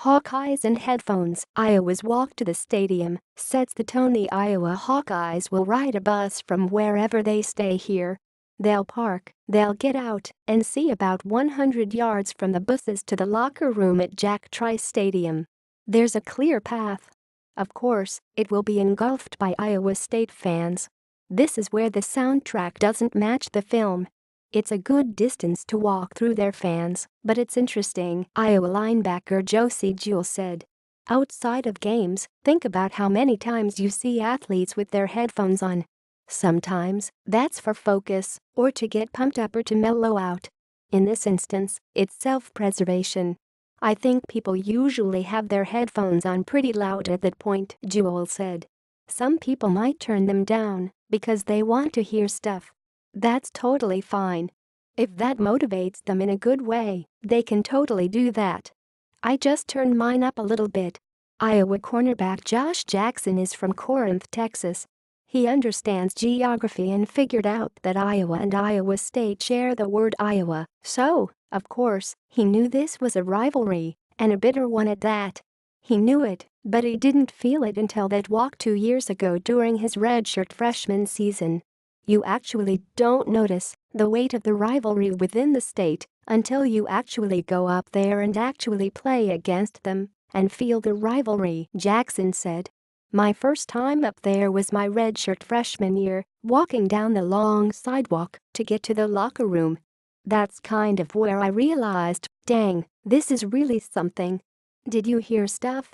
Hawkeyes and headphones. Iowa's walk to the stadium sets the tone. The Iowa Hawkeyes will ride a bus from wherever they stay here. They'll park, they'll get out, and see about 100 yards from the buses to the locker room at Jack Trice Stadium. There's a clear path. Of course, it will be engulfed by Iowa State fans. This is where the soundtrack doesn't match the film. It's a good distance to walk through their fans, but it's interesting, Iowa linebacker Josey Jewell said. Outside of games, think about how many times you see athletes with their headphones on. Sometimes, that's for focus, or to get pumped up or to mellow out. In this instance, it's self-preservation. I think people usually have their headphones on pretty loud at that point, Jewell said. Some people might turn them down because they want to hear stuff. That's totally fine. If that motivates them in a good way, they can totally do that. I just turned mine up a little bit. Iowa cornerback Josh Jackson is from Corinth, Texas. He understands geography and figured out that Iowa and Iowa State share the word Iowa, so, of course, he knew this was a rivalry, and a bitter one at that. He knew it, but he didn't feel it until that walk 2 years ago during his redshirt freshman season. You actually don't notice the weight of the rivalry within the state until you actually go up there and actually play against them and feel the rivalry, Jackson said. My first time up there was my redshirt freshman year, walking down the long sidewalk to get to the locker room. That's kind of where I realized, dang, this is really something. Did you hear stuff?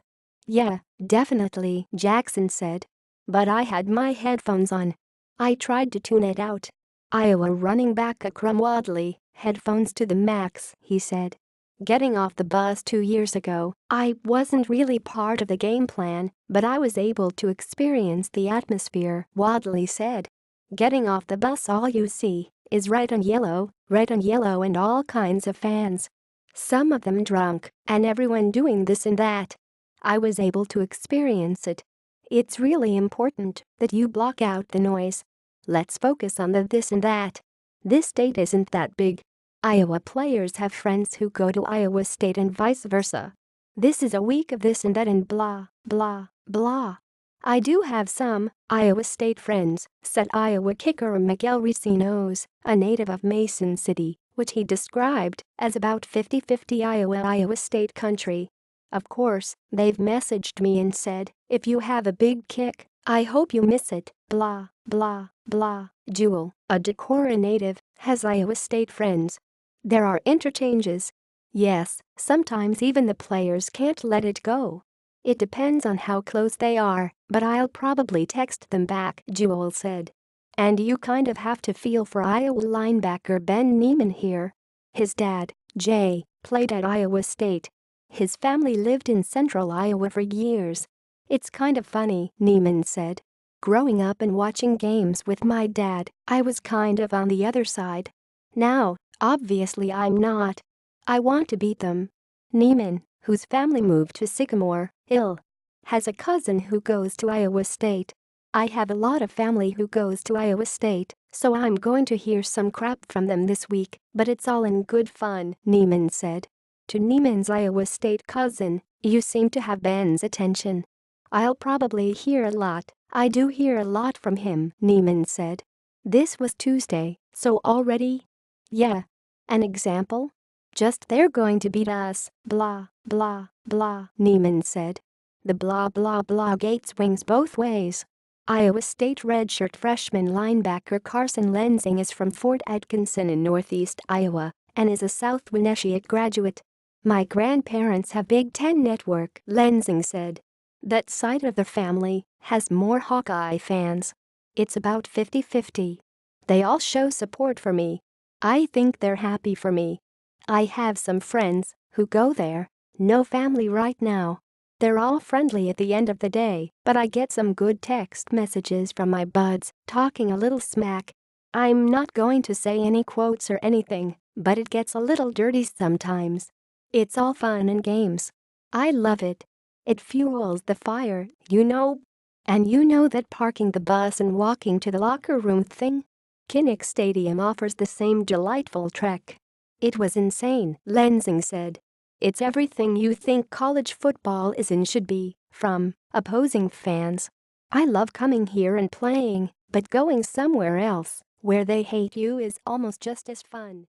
Yeah, definitely, Jackson said. But I had my headphones on. I tried to tune it out. Iowa running back Akrum Wadley, headphones to the max, he said. Getting off the bus 2 years ago, I wasn't really part of the game plan, but I was able to experience the atmosphere, Wadley said. Getting off the bus, all you see is red and yellow, and all kinds of fans. Some of them drunk, and everyone doing this and that. I was able to experience it. It's really important that you block out the noise. Let's focus on the this and that. This state isn't that big. Iowa players have friends who go to Iowa State and vice versa. This is a week of this and that and blah, blah, blah. I do have some Iowa State friends, said Iowa kicker Miguel Recinos, a native of Mason City, which he described as about 50-50 Iowa State country. Of course, they've messaged me and said, if you have a big kick, I hope you miss it, blah, blah, blah. Jewell, a Decorah native, has Iowa State friends. There are interchanges. Yes, sometimes even the players can't let it go. It depends on how close they are, but I'll probably text them back, Jewell said. And you kind of have to feel for Iowa linebacker Ben Nieman here. His dad, Jay, played at Iowa State. His family lived in central Iowa for years. It's kind of funny, Nieman said. Growing up and watching games with my dad, I was kind of on the other side. Now, obviously I'm not. I want to beat them. Nieman, whose family moved to Sycamore, Ill, has a cousin who goes to Iowa State. I have a lot of family who goes to Iowa State, so I'm going to hear some crap from them this week, but it's all in good fun, Nieman said. To Nieman's Iowa State cousin, you seem to have Ben's attention. I'll probably hear a lot. I do hear a lot from him, Nieman said. This was Tuesday, so already? Yeah. An example? Just they're going to beat us, blah, blah, blah, Nieman said. The blah blah blah gate swings both ways. Iowa State redshirt freshman linebacker Carson Lensing is from Fort Atkinson in northeast Iowa and is a South Wenneshiek graduate. My grandparents have Big Ten network, Lensing said. That side of the family has more Hawkeye fans. It's about 50-50. They all show support for me. I think they're happy for me. I have some friends who go there. No family right now. They're all friendly at the end of the day, but I get some good text messages from my buds, talking a little smack. I'm not going to say any quotes or anything, but it gets a little dirty sometimes. It's all fun and games. I love it. It fuels the fire, you know. And you know that parking the bus and walking to the locker room thing? Kinnick Stadium offers the same delightful trek. It was insane, Lensing said. It's everything you think college football is and should be, from opposing fans. I love coming here and playing, but going somewhere else, where they hate you is almost just as fun.